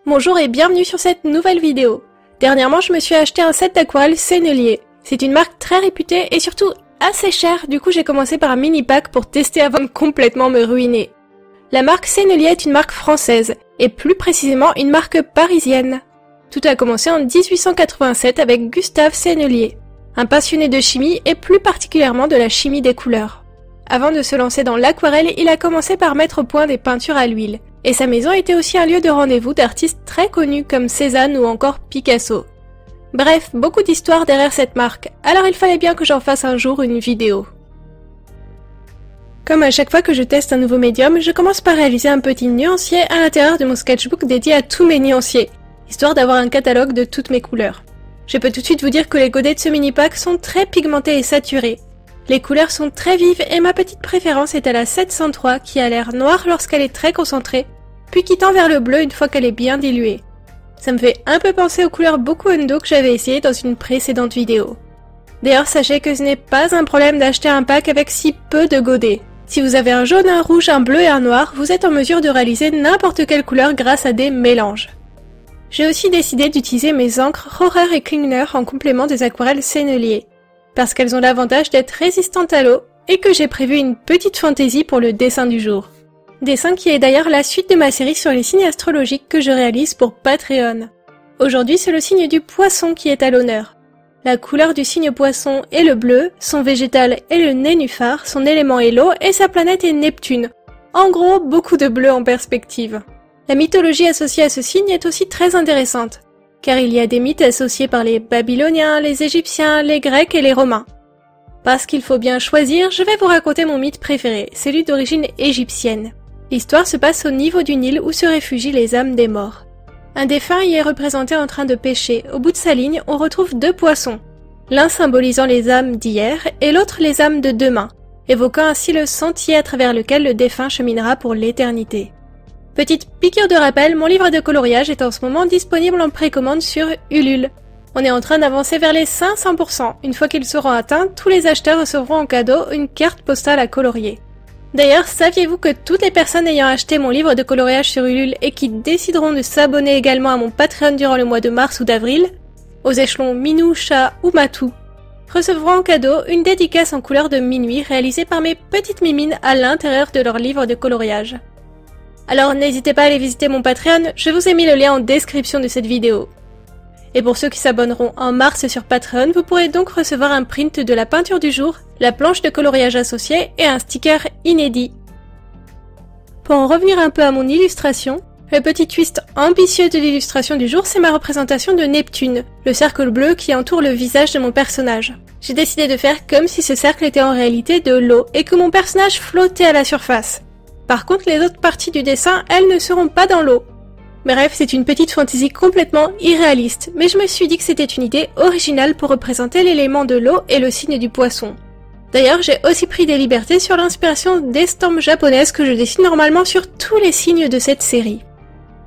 Bonjour et bienvenue sur cette nouvelle vidéo. Dernièrement, je me suis acheté un set d'aquarelle Sennelier. C'est une marque très réputée et surtout assez chère, du coup j'ai commencé par un mini pack pour tester avant de complètement me ruiner. La marque Sennelier est une marque française, et plus précisément une marque parisienne. Tout a commencé en 1887 avec Gustave Sennelier, un passionné de chimie et plus particulièrement de la chimie des couleurs. Avant de se lancer dans l'aquarelle, il a commencé par mettre au point des peintures à l'huile. Et sa maison était aussi un lieu de rendez-vous d'artistes très connus comme Cézanne ou encore Picasso. Bref, beaucoup d'histoires derrière cette marque, alors il fallait bien que j'en fasse un jour une vidéo. Comme à chaque fois que je teste un nouveau médium, je commence par réaliser un petit nuancier à l'intérieur de mon sketchbook dédié à tous mes nuanciers, histoire d'avoir un catalogue de toutes mes couleurs. Je peux tout de suite vous dire que les godets de ce mini-pack sont très pigmentés et saturés. Les couleurs sont très vives et ma petite préférence est à la 703 qui a l'air noire lorsqu'elle est très concentrée, puis qui tend vers le bleu une fois qu'elle est bien diluée. Ça me fait un peu penser aux couleurs Boku Endo que j'avais essayé dans une précédente vidéo. D'ailleurs, sachez que ce n'est pas un problème d'acheter un pack avec si peu de godets. Si vous avez un jaune, un rouge, un bleu et un noir, vous êtes en mesure de réaliser n'importe quelle couleur grâce à des mélanges. J'ai aussi décidé d'utiliser mes encres Rohrer et Klingner en complément des aquarelles Sennelier, parce qu'elles ont l'avantage d'être résistantes à l'eau et que j'ai prévu une petite fantaisie pour le dessin du jour. Dessin qui est d'ailleurs la suite de ma série sur les signes astrologiques que je réalise pour Patreon. Aujourd'hui, c'est le signe du poisson qui est à l'honneur. La couleur du signe poisson est le bleu, son végétal est le nénuphar, son élément est l'eau et sa planète est Neptune. En gros, beaucoup de bleu en perspective. La mythologie associée à ce signe est aussi très intéressante, car il y a des mythes associés par les Babyloniens, les Égyptiens, les Grecs et les Romains. Parce qu'il faut bien choisir, je vais vous raconter mon mythe préféré, celui d'origine égyptienne. L'histoire se passe au niveau du Nil où se réfugient les âmes des morts. Un défunt y est représenté en train de pêcher. Au bout de sa ligne, on retrouve deux poissons, l'un symbolisant les âmes d'hier et l'autre les âmes de demain, évoquant ainsi le sentier à travers lequel le défunt cheminera pour l'éternité. Petite piqûre de rappel, mon livre de coloriage est en ce moment disponible en précommande sur Ulule. On est en train d'avancer vers les 500%. Une fois qu'ils seront atteints, tous les acheteurs recevront en cadeau une carte postale à colorier. D'ailleurs, saviez-vous que toutes les personnes ayant acheté mon livre de coloriage sur Ulule et qui décideront de s'abonner également à mon Patreon durant le mois de mars ou d'avril, aux échelons Minou, Chat ou Matou, recevront en cadeau une dédicace en couleur de minuit réalisée par mes petites mimines à l'intérieur de leur livre de coloriage. Alors n'hésitez pas à aller visiter mon Patreon, je vous ai mis le lien en description de cette vidéo. Et pour ceux qui s'abonneront en mars sur Patreon, vous pourrez donc recevoir un print de la peinture du jour, la planche de coloriage associée et un sticker inédit. Pour en revenir un peu à mon illustration, le petit twist ambitieux de l'illustration du jour, c'est ma représentation de Neptune, le cercle bleu qui entoure le visage de mon personnage. J'ai décidé de faire comme si ce cercle était en réalité de l'eau et que mon personnage flottait à la surface. Par contre, les autres parties du dessin, elles ne seront pas dans l'eau. Bref, c'est une petite fantaisie complètement irréaliste, mais je me suis dit que c'était une idée originale pour représenter l'élément de l'eau et le signe du poisson. D'ailleurs, j'ai aussi pris des libertés sur l'inspiration d'estampes japonaises que je dessine normalement sur tous les signes de cette série.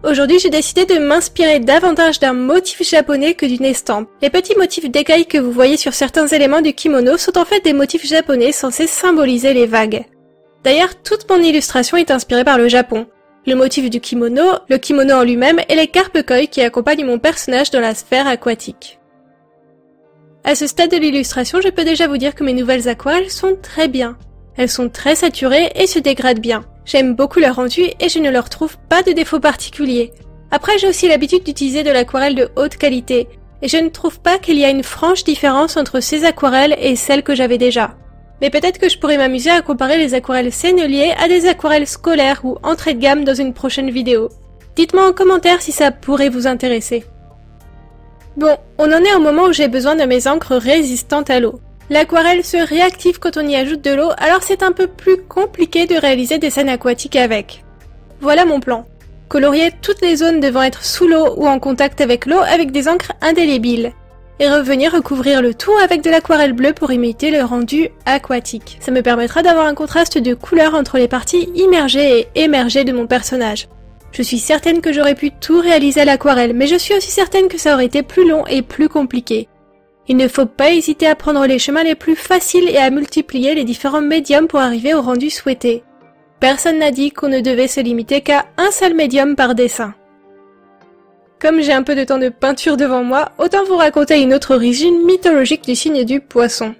Aujourd'hui, j'ai décidé de m'inspirer davantage d'un motif japonais que d'une estampe. Les petits motifs d'écailles que vous voyez sur certains éléments du kimono sont en fait des motifs japonais censés symboliser les vagues. D'ailleurs, toute mon illustration est inspirée par le Japon. Le motif du kimono, le kimono en lui-même et les carpe-koi qui accompagnent mon personnage dans la sphère aquatique. À ce stade de l'illustration, je peux déjà vous dire que mes nouvelles aquarelles sont très bien. Elles sont très saturées et se dégradent bien. J'aime beaucoup leur rendu et je ne leur trouve pas de défauts particuliers. Après, j'ai aussi l'habitude d'utiliser de l'aquarelle de haute qualité et je ne trouve pas qu'il y a une franche différence entre ces aquarelles et celles que j'avais déjà. Mais peut-être que je pourrais m'amuser à comparer les aquarelles Sennelier à des aquarelles scolaires ou entrée de gamme dans une prochaine vidéo. Dites-moi en commentaire si ça pourrait vous intéresser. Bon, on en est au moment où j'ai besoin de mes encres résistantes à l'eau. L'aquarelle se réactive quand on y ajoute de l'eau, alors c'est un peu plus compliqué de réaliser des scènes aquatiques avec. Voilà mon plan. Colorier toutes les zones devant être sous l'eau ou en contact avec l'eau avec des encres indélébiles. Et revenir recouvrir le tout avec de l'aquarelle bleue pour imiter le rendu aquatique. Ça me permettra d'avoir un contraste de couleurs entre les parties immergées et émergées de mon personnage. Je suis certaine que j'aurais pu tout réaliser à l'aquarelle, mais je suis aussi certaine que ça aurait été plus long et plus compliqué. Il ne faut pas hésiter à prendre les chemins les plus faciles et à multiplier les différents médiums pour arriver au rendu souhaité. Personne n'a dit qu'on ne devait se limiter qu'à un seul médium par dessin. Comme j'ai un peu de temps de peinture devant moi, autant vous raconter une autre origine mythologique du signe du poisson.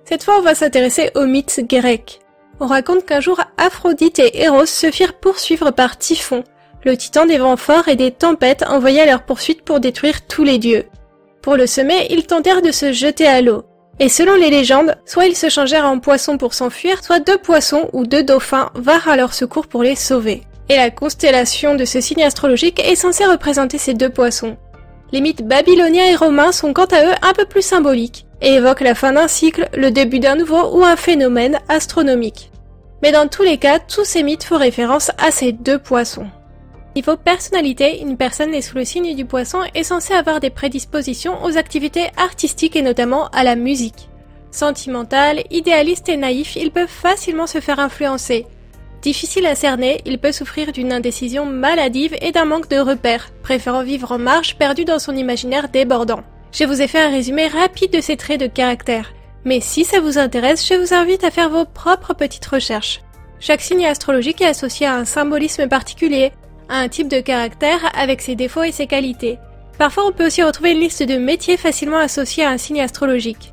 Cette fois, on va s'intéresser aux mythes grecs. On raconte qu'un jour, Aphrodite et Eros se firent poursuivre par Typhon, le titan des vents forts et des tempêtes envoyé à leur poursuite pour détruire tous les dieux. Pour le semer, ils tentèrent de se jeter à l'eau. Et selon les légendes, soit ils se changèrent en poissons pour s'enfuir, soit 2 poissons ou 2 dauphins vinrent à leur secours pour les sauver. Et la constellation de ce signe astrologique est censée représenter ces 2 poissons. Les mythes babyloniens et romains sont quant à eux un peu plus symboliques, et évoquent la fin d'un cycle, le début d'un nouveau ou un phénomène astronomique. Mais dans tous les cas, tous ces mythes font référence à ces 2 poissons. Niveau personnalité, une personne née sous le signe du poisson est censée avoir des prédispositions aux activités artistiques et notamment à la musique. Sentimental, idéaliste et naïf, il peut facilement se faire influencer. Difficile à cerner, il peut souffrir d'une indécision maladive et d'un manque de repères, préférant vivre en marge, perdu dans son imaginaire débordant. Je vous ai fait un résumé rapide de ces traits de caractère, mais si ça vous intéresse, je vous invite à faire vos propres petites recherches. Chaque signe astrologique est associé à un symbolisme particulier, à un type de caractère avec ses défauts et ses qualités. Parfois, on peut aussi retrouver une liste de métiers facilement associés à un signe astrologique.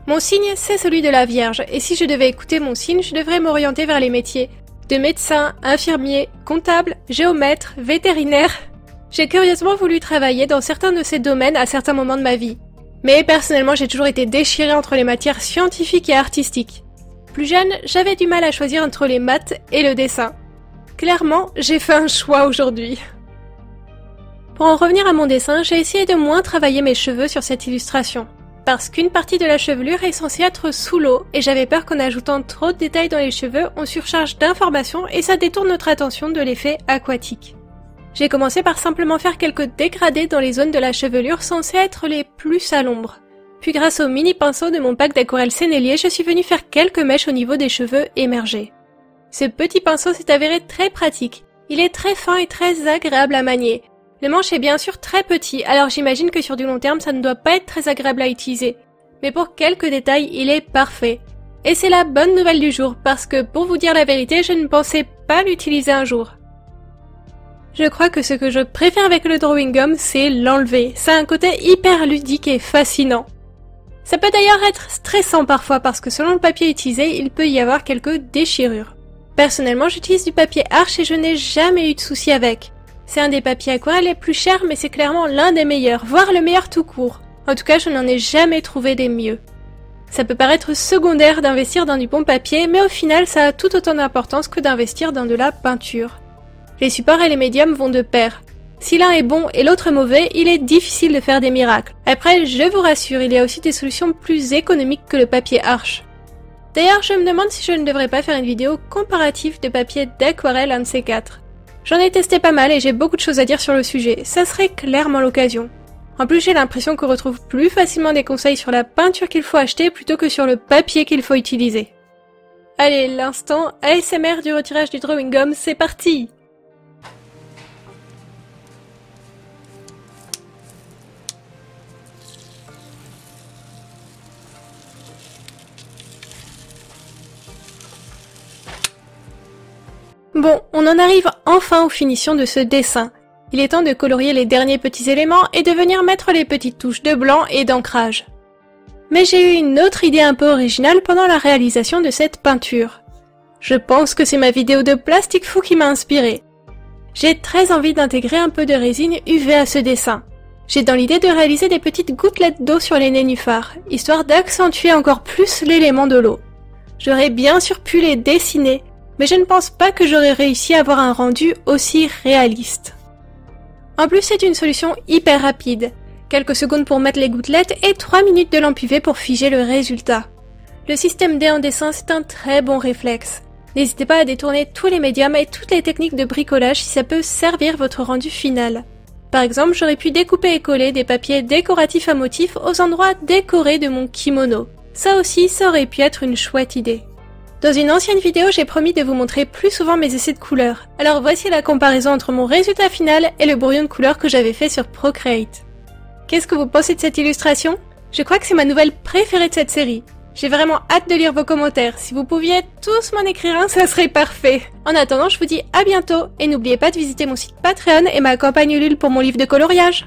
Mon signe, c'est celui de la Vierge, et si je devais écouter mon signe, je devrais m'orienter vers les métiers de médecin, infirmier, comptable, géomètre, vétérinaire. J'ai curieusement voulu travailler dans certains de ces domaines à certains moments de ma vie. Mais personnellement, j'ai toujours été déchirée entre les matières scientifiques et artistiques. Plus jeune, j'avais du mal à choisir entre les maths et le dessin. Clairement, j'ai fait un choix aujourd'hui. Pour en revenir à mon dessin, j'ai essayé de moins travailler mes cheveux sur cette illustration. Parce qu'une partie de la chevelure est censée être sous l'eau, et j'avais peur qu'en ajoutant trop de détails dans les cheveux, on surcharge d'informations et ça détourne notre attention de l'effet aquatique. J'ai commencé par simplement faire quelques dégradés dans les zones de la chevelure censées être les plus à l'ombre. Puis grâce au mini pinceau de mon pack d'aquarelle Sennelier, je suis venue faire quelques mèches au niveau des cheveux émergés. Ce petit pinceau s'est avéré très pratique. Il est très fin et très agréable à manier. Le manche est bien sûr très petit, alors j'imagine que sur du long terme ça ne doit pas être très agréable à utiliser. Mais pour quelques détails, il est parfait. Et c'est la bonne nouvelle du jour, parce que pour vous dire la vérité, je ne pensais pas l'utiliser un jour. Je crois que ce que je préfère avec le drawing gum, c'est l'enlever. Ça a un côté hyper ludique et fascinant. Ça peut d'ailleurs être stressant parfois, parce que selon le papier utilisé, il peut y avoir quelques déchirures. Personnellement, j'utilise du papier Arches et je n'ai jamais eu de soucis avec. C'est un des papiers aquarelles les plus chers, mais c'est clairement l'un des meilleurs, voire le meilleur tout court. En tout cas, je n'en ai jamais trouvé des mieux. Ça peut paraître secondaire d'investir dans du bon papier, mais au final, ça a tout autant d'importance que d'investir dans de la peinture. Les supports et les médiums vont de pair. Si l'un est bon et l'autre mauvais, il est difficile de faire des miracles. Après, je vous rassure, il y a aussi des solutions plus économiques que le papier Arches. D'ailleurs, je me demande si je ne devrais pas faire une vidéo comparative de papier d'aquarelle, un de ces 4. J'en ai testé pas mal et j'ai beaucoup de choses à dire sur le sujet, ça serait clairement l'occasion. En plus, j'ai l'impression qu'on retrouve plus facilement des conseils sur la peinture qu'il faut acheter plutôt que sur le papier qu'il faut utiliser. Allez, l'instant ASMR du retirage du drawing gum, c'est parti! Bon, on en arrive enfin aux finitions de ce dessin. Il est temps de colorier les derniers petits éléments et de venir mettre les petites touches de blanc et d'ancrage. Mais j'ai eu une autre idée un peu originale pendant la réalisation de cette peinture. Je pense que c'est ma vidéo de plastique fou qui m'a inspirée. J'ai très envie d'intégrer un peu de résine UV à ce dessin. J'ai dans l'idée de réaliser des petites gouttelettes d'eau sur les nénuphars, histoire d'accentuer encore plus l'élément de l'eau. J'aurais bien sûr pu les dessiner, mais je ne pense pas que j'aurais réussi à avoir un rendu aussi réaliste. En plus, c'est une solution hyper rapide. Quelques secondes pour mettre les gouttelettes et 3 minutes de lampe UV pour figer le résultat. Le système D en dessin, c'est un très bon réflexe. N'hésitez pas à détourner tous les médiums et toutes les techniques de bricolage si ça peut servir votre rendu final. Par exemple, j'aurais pu découper et coller des papiers décoratifs à motifs aux endroits décorés de mon kimono. Ça aussi, ça aurait pu être une chouette idée. Dans une ancienne vidéo, j'ai promis de vous montrer plus souvent mes essais de couleurs. Alors voici la comparaison entre mon résultat final et le brouillon de couleurs que j'avais fait sur Procreate. Qu'est-ce que vous pensez de cette illustration? Je crois que c'est ma nouvelle préférée de cette série. J'ai vraiment hâte de lire vos commentaires. Si vous pouviez tous m'en écrire un, ça serait parfait. En attendant, je vous dis à bientôt et n'oubliez pas de visiter mon site Patreon et ma campagne Ulule pour mon livre de coloriage.